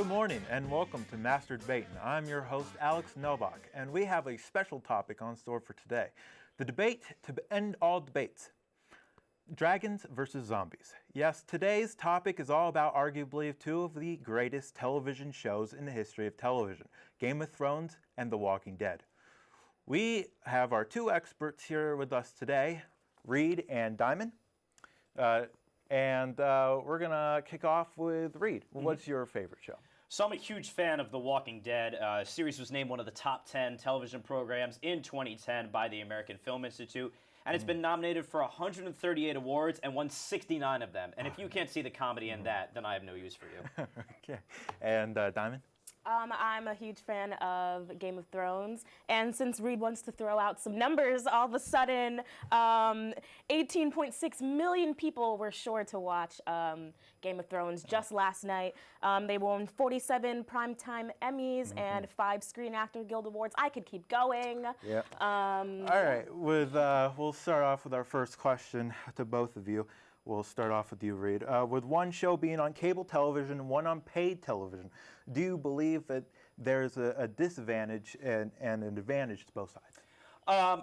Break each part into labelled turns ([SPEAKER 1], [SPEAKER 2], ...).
[SPEAKER 1] Good morning and welcome to Master Debatin'. I'm your host, Alex Novak, and we have a special topic on store for today. The debate to end all debates. Dragons versus zombies. Yes, today's topic is all about arguably two of the greatest television shows in the history of television, Game of Thrones and The Walking Dead. We have our two experts here with us today, Reed and Diamond. We're going to kick off with Reed. What's your favorite show?
[SPEAKER 2] So I'm a huge fan of The Walking Dead. The series was named one of the top 10 television programs in 2010 by the American Film Institute. And it's been nominated for 138 awards and won 69 of them. And if you can't see the comedy in that, then I have no use for you.
[SPEAKER 1] Okay. And Diamond?
[SPEAKER 3] I'm a huge fan of Game of Thrones, and since Reed wants to throw out some numbers, all of a sudden, 18.6 million people were sure to watch Game of Thrones just last night. They won 47 Primetime Emmys and 5 Screen Actor Guild Awards. I could keep going.
[SPEAKER 1] Yeah. All right. We'll start off with our first question to both of you. We'll start off with you, Reed. With one show being on cable television and one on paid television, do you believe that there's a disadvantage and an advantage to both sides?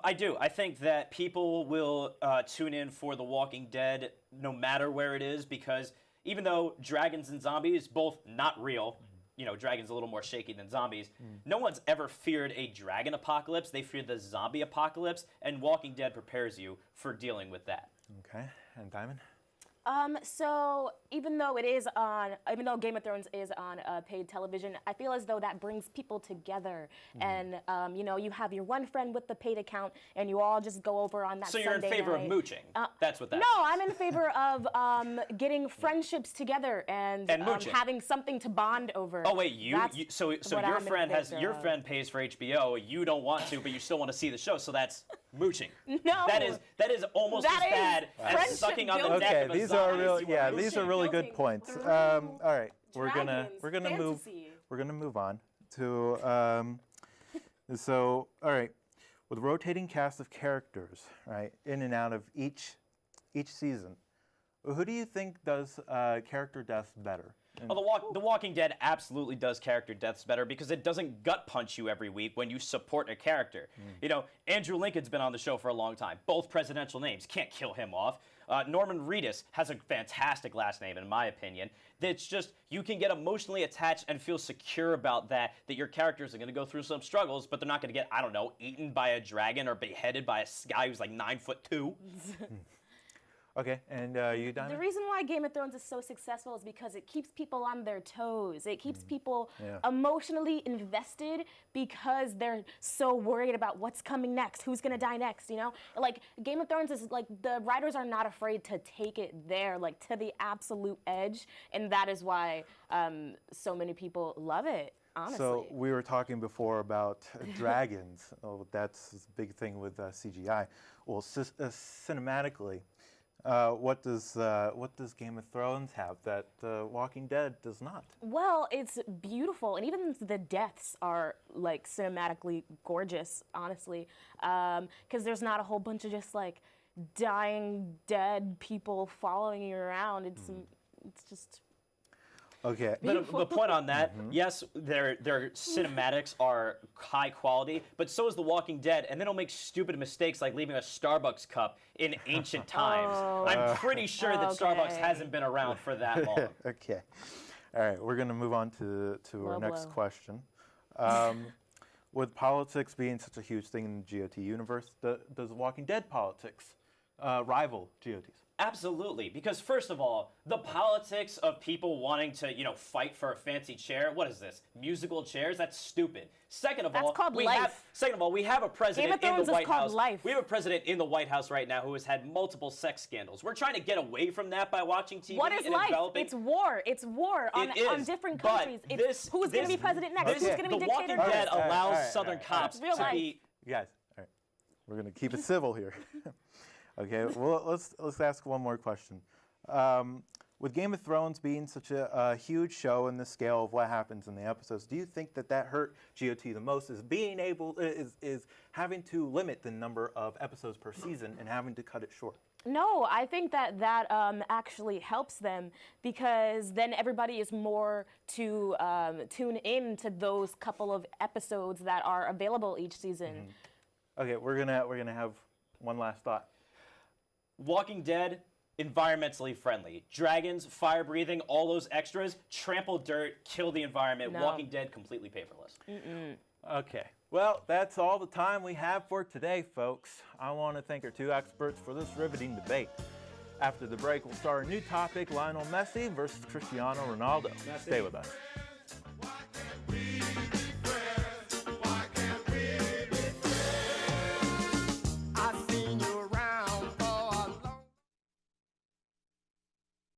[SPEAKER 2] I do. I think that people will tune in for The Walking Dead no matter where it is, because even though dragons and zombies, both not real, you know, dragons a little more shaky than zombies, no one's ever feared a dragon apocalypse. They fear the zombie apocalypse, and Walking Dead prepares you for dealing with that.
[SPEAKER 1] Okay. And Diamond?
[SPEAKER 3] So even though Game of Thrones is on paid television, I feel as though that brings people together. And, you have your one friend with the paid account, and you all just go over on that
[SPEAKER 2] So
[SPEAKER 3] Sunday
[SPEAKER 2] you're in favor
[SPEAKER 3] night.
[SPEAKER 2] of mooching. That's what that
[SPEAKER 3] No, I'm in favor of getting friendships together and
[SPEAKER 2] mooching.
[SPEAKER 3] having something to bond over.
[SPEAKER 2] Oh wait, so
[SPEAKER 3] what
[SPEAKER 2] your
[SPEAKER 3] I'm in
[SPEAKER 2] friend
[SPEAKER 3] favor of.
[SPEAKER 2] friend pays for HBO. You don't want to, but you still want to see the show. So that's mooching.
[SPEAKER 3] No,
[SPEAKER 2] that is almost
[SPEAKER 3] that
[SPEAKER 2] as bad
[SPEAKER 3] is
[SPEAKER 2] as
[SPEAKER 3] friendship
[SPEAKER 2] sucking on the
[SPEAKER 3] building.
[SPEAKER 2] neck
[SPEAKER 1] Okay,
[SPEAKER 2] of a
[SPEAKER 1] these
[SPEAKER 2] zombie.
[SPEAKER 1] are really these are really good
[SPEAKER 3] Building
[SPEAKER 1] points.
[SPEAKER 3] through
[SPEAKER 1] All right, we're gonna
[SPEAKER 3] fantasy.
[SPEAKER 1] move on to all right, with rotating cast of characters, right, in and out of each season. Who do you think does character deaths better?
[SPEAKER 2] Well, The Walking Dead absolutely does character deaths better because it doesn't gut punch you every week when you support a character. You know, Andrew Lincoln's been on the show for a long time. Both presidential names. Can't kill him off. Norman Reedus has a fantastic last name, in my opinion. That's just, you can get emotionally attached and feel secure about that your characters are going to go through some struggles, but they're not going to get, I don't know, eaten by a dragon or beheaded by a guy who's like 9'2".
[SPEAKER 1] Okay, and you, Diamond?
[SPEAKER 3] The reason why Game of Thrones is so successful is because it keeps people on their toes. It keeps people emotionally invested because they're so worried about what's coming next, who's gonna die next, you know? Like, Game of Thrones is like, the writers are not afraid to take it there, like, to the absolute edge, and that is why so many people love it. Honestly.
[SPEAKER 1] So we were talking before about dragons. Oh, that's a big thing with CGI. Well, cinematically, what does Game of Thrones have that Walking Dead does not?
[SPEAKER 3] Well, it's beautiful, and even the deaths are like cinematically gorgeous, honestly, because there's not a whole bunch of just like dying, dead people following you around. It's just.
[SPEAKER 1] Okay.
[SPEAKER 2] But the point on that, yes, their cinematics are high quality, but so is The Walking Dead, and they don't make stupid mistakes like leaving a Starbucks cup in ancient times. I'm pretty sure that Starbucks hasn't been around for that long.
[SPEAKER 1] Okay. All right, we're going to move on to our next question. With politics being such a huge thing in the GOT universe, does Walking Dead politics rival GOT's?
[SPEAKER 2] Absolutely, because first of all, the politics of people wanting to, fight for a fancy chair. What is this? Musical chairs? That's stupid. Second of all,
[SPEAKER 3] called life.
[SPEAKER 2] we have a president in the
[SPEAKER 3] Thrones
[SPEAKER 2] White
[SPEAKER 3] is called
[SPEAKER 2] House.
[SPEAKER 3] life.
[SPEAKER 2] We have a president in the White House right now who has had multiple sex scandals. We're trying to get away from that by watching TV.
[SPEAKER 3] What is
[SPEAKER 2] and
[SPEAKER 3] life?
[SPEAKER 2] enveloping.
[SPEAKER 3] It's war. It's war on different countries. It's who's going to be president next? Who's going to be
[SPEAKER 2] The
[SPEAKER 3] dictator
[SPEAKER 2] Walking Dead
[SPEAKER 3] next?
[SPEAKER 2] allows Southern cops
[SPEAKER 3] It's real
[SPEAKER 2] to
[SPEAKER 3] life.
[SPEAKER 2] be.
[SPEAKER 1] You guys, all right, we're going to keep it civil here. Okay, well, let's ask one more question. With Game of Thrones being such a huge show in the scale of what happens in the episodes, do you think that hurt GOT the most? Is having to limit the number of episodes per season and having to cut it short?
[SPEAKER 3] No, I think that actually helps them because then everybody is more to tune in to those couple of episodes that are available each season.
[SPEAKER 1] Okay, we're gonna have one last thought.
[SPEAKER 2] Walking Dead, environmentally friendly. Dragons, fire breathing, all those extras, trample dirt, kill the environment.
[SPEAKER 3] No.
[SPEAKER 2] Walking Dead, completely paperless.
[SPEAKER 1] Okay. Well, that's all the time we have for today, folks. I want to thank our two experts for this riveting debate. After the break, we'll start a new topic, Lionel Messi versus Cristiano Ronaldo. Stay with us.